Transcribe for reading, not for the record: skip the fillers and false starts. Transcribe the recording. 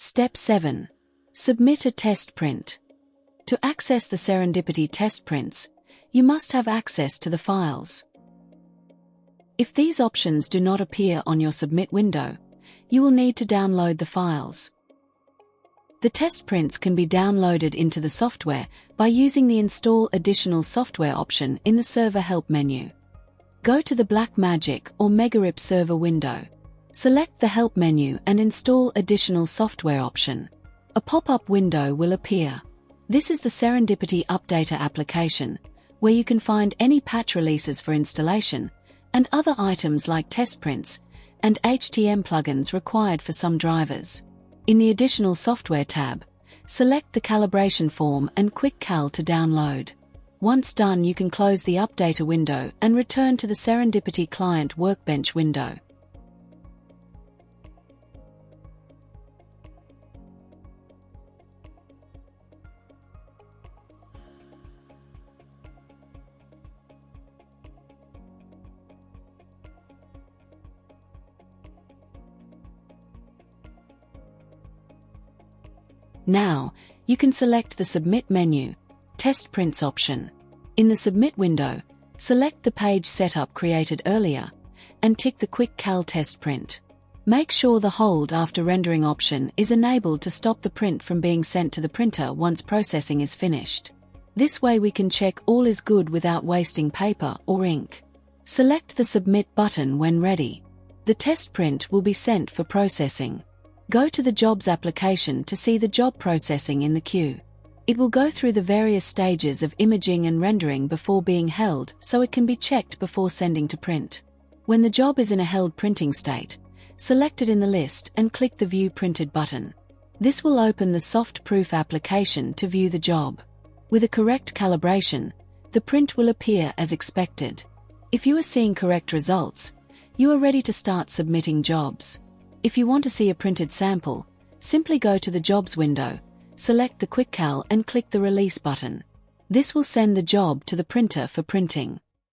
Step 7. Submit a test print. To access the Serendipity test prints, you must have access to the files. If these options do not appear on your Submit window, you will need to download the files. The test prints can be downloaded into the software by using the Install Additional Software option in the Server Help menu. Go to the Blackmagic or Megarip server window. Select the Help menu and Install Additional Software option. A pop-up window will appear. This is the Serendipity Updater application, where you can find any patch releases for installation, and other items like test prints and HTML plugins required for some drivers. In the Additional Software tab, select the calibration form and Quick Cal to download. Once done, you can close the Updater window and return to the Serendipity Client Workbench window. Now, you can select the Submit menu, Test Prints option. In the Submit window, select the page setup created earlier, and tick the Quick Cal Test Print. Make sure the Hold After Rendering option is enabled to stop the print from being sent to the printer once processing is finished. This way we can check all is good without wasting paper or ink. Select the Submit button when ready. The test print will be sent for processing. Go to the Jobs application to see the job processing in the queue. It will go through the various stages of imaging and rendering before being held, so it can be checked before sending to print. When the job is in a held printing state, select it in the list and click the View Printed button. This will open the Soft Proof application to view the job. With a correct calibration, the print will appear as expected. If you are seeing correct results, you are ready to start submitting jobs. If you want to see a printed sample, simply go to the Jobs window, select the Quick Cal and click the Release button. This will send the job to the printer for printing.